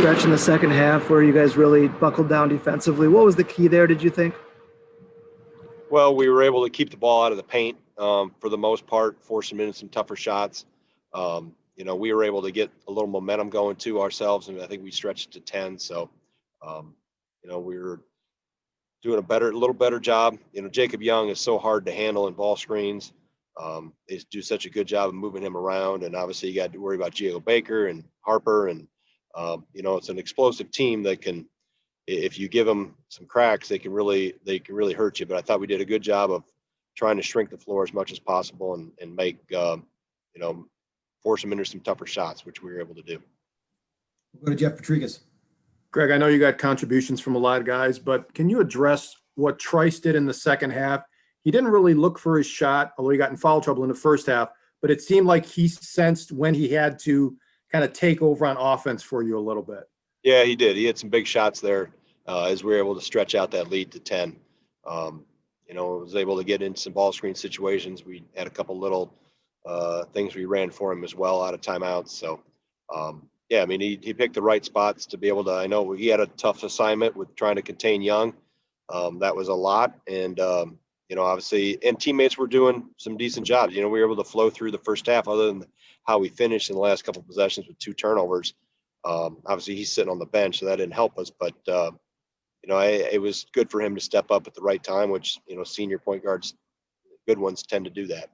stretch in the second half where you guys really buckled down defensively. What was the key there, did you think? Well, we were able to keep the ball out of the paint for the most part, force them into some tougher shots. We were able to get a little momentum going to ourselves, and I think we stretched to 10. So, we were doing a little better job. Jacob Young is so hard to handle in ball screens. They do such a good job of moving him around, and obviously you got to worry about Gio Baker and Harper, and it's an explosive team that can, if you give them some cracks, they can really hurt you. But I thought we did a good job of trying to shrink the floor as much as possible and make force them into some tougher shots, which we were able to do. We'll go to Jeff Patrigas. Greg, I know you got contributions from a lot of guys, but can you address what Trice did in the second half? He didn't really look for his shot, although he got in foul trouble in the first half, but it seemed like he sensed when he had to kind of take over on offense for you a little bit. Yeah, he did. He had some big shots there as we were able to stretch out that lead to 10. Was able to get into some ball screen situations. We had a couple little things we ran for him as well out of timeouts. So, he picked the right spots to be able to. I know he had a tough assignment with trying to contain Young. That was a lot. And, obviously, and teammates were doing some decent jobs. We were able to flow through the first half other than how we finished in the last couple of possessions with 2 turnovers. Obviously, he's sitting on the bench, so that didn't help us. But, it was good for him to step up at the right time, which, senior point guards, good ones, tend to do that.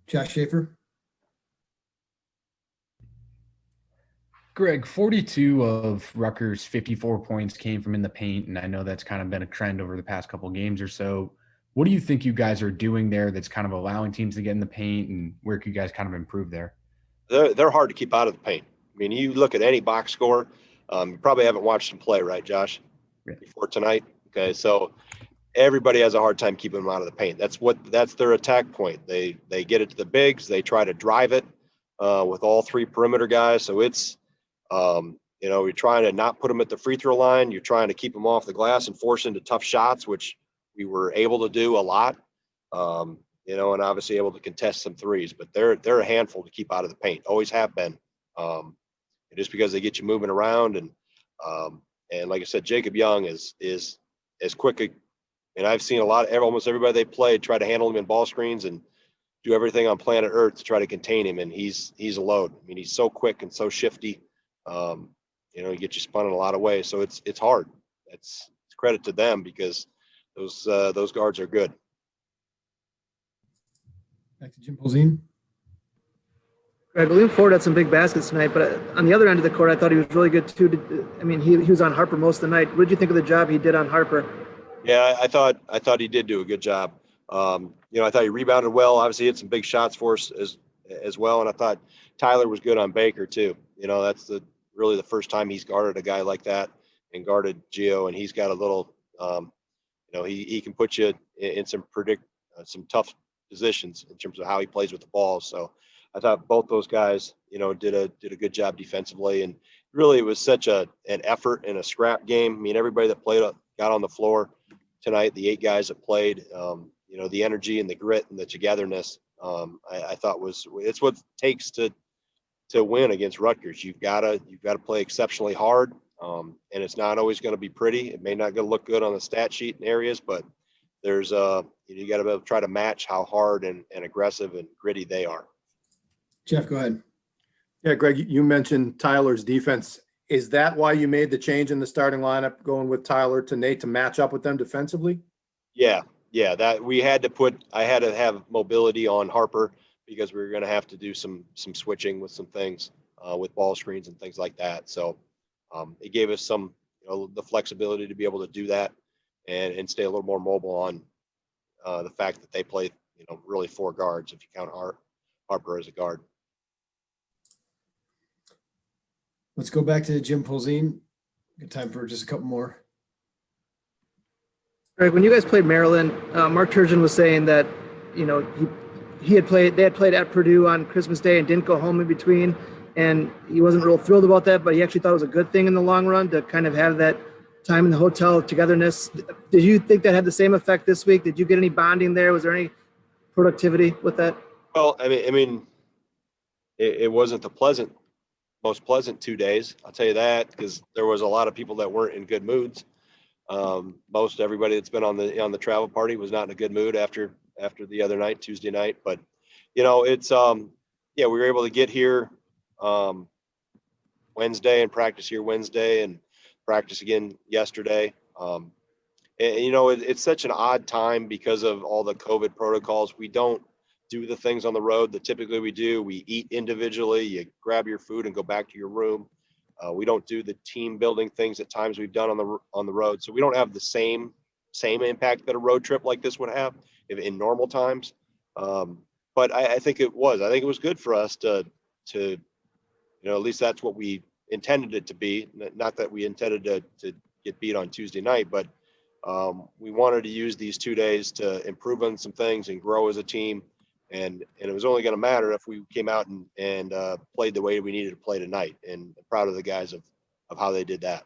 Josh Schaefer. Greg, 42 of Rutgers' 54 points came from in the paint, and I know that's kind of been a trend over the past couple games or so. What do you think you guys are doing there that's kind of allowing teams to get in the paint, and where can you guys kind of improve there? They're hard to keep out of the paint. I mean, you look at any box score, you probably haven't watched them play, right, Josh, before tonight? Okay, so everybody has a hard time keeping them out of the paint. That's their attack point. They get it to the bigs. They try to drive it with all 3 perimeter guys. So it's, you're trying to not put them at the free throw line. You're trying to keep them off the glass and force into tough shots, which we were able to do a lot, and obviously able to contest some threes. But they're a handful to keep out of the paint. Always have been. Just because they get you moving around, and like I said, Jacob Young is as quick. And I've seen almost everybody they played try to handle him in ball screens and do everything on planet Earth to try to contain him. And he's a load. I mean, he's so quick and so shifty. He gets you spun in a lot of ways. So it's hard. It's credit to them because those guards are good. Back to Jim Polzin. I believe Ford had some big baskets tonight, but on the other end of the court, I thought he was really good too. He was on Harper most of the night. What did you think of the job he did on Harper? Yeah, I thought he did do a good job. I thought he rebounded well. Obviously, he had some big shots for us as well, and I thought Tyler was good on Baker too. That's really the first time he's guarded a guy like that and guarded Gio, and he's got a little, he can put you in some tough positions in terms of how he plays with the ball. So I thought both those guys, did a good job defensively, and really it was such an effort and a scrap game. I mean, everybody that played got on the floor tonight. The 8 guys that played, the energy and the grit and the togetherness, I thought it's what it takes to win against Rutgers. You've got to play exceptionally hard, and it's not always going to be pretty. It may not going to look good on the stat sheet in areas, but there's you got to be able to try to match how hard and aggressive and gritty they are. Jeff, go ahead. Yeah, Greg, you mentioned Tyler's defense. Is that why you made the change in the starting lineup, going with Tyler to Nate to match up with them defensively? Yeah, that I had to have mobility on Harper because we were going to have to do some switching with some things with ball screens and things like that. So it gave us some, the flexibility to be able to do that and stay a little more mobile on the fact that they play, really 4 guards if you count Harper as a guard. Let's go back to Jim Polzin. Good time for just a couple more. Greg, when you guys played Maryland, Mark Turgeon was saying that, they had played at Purdue on Christmas Day and didn't go home in between, and he wasn't real thrilled about that, but he actually thought it was a good thing in the long run to kind of have that time in the hotel togetherness. Did you think that had the same effect this week? Did you get any bonding there? Was there any productivity with that? Well, I mean, it wasn't the pleasant most pleasant 2 days. I'll tell you that, because there was a lot of people that weren't in good moods. Most everybody that's been on the travel party was not in a good mood after the other night, Tuesday night. But it's yeah, we were able to get here Wednesday and practice here Wednesday and practice again yesterday. It's such an odd time because of all the COVID protocols. We don't do the things on the road that typically we do. We eat individually. You grab your food and go back to your room. We don't do the team building things at times we've done on the road. So we don't have the same impact that a road trip like this would have in normal times. But I think it was good for us to at least that's what we intended it to be. Not that we intended to get beat on Tuesday night, but we wanted to use these 2 days to improve on some things and grow as a team. And it was only going to matter if we came out and played the way we needed to play tonight. And I'm proud of the guys of how they did that.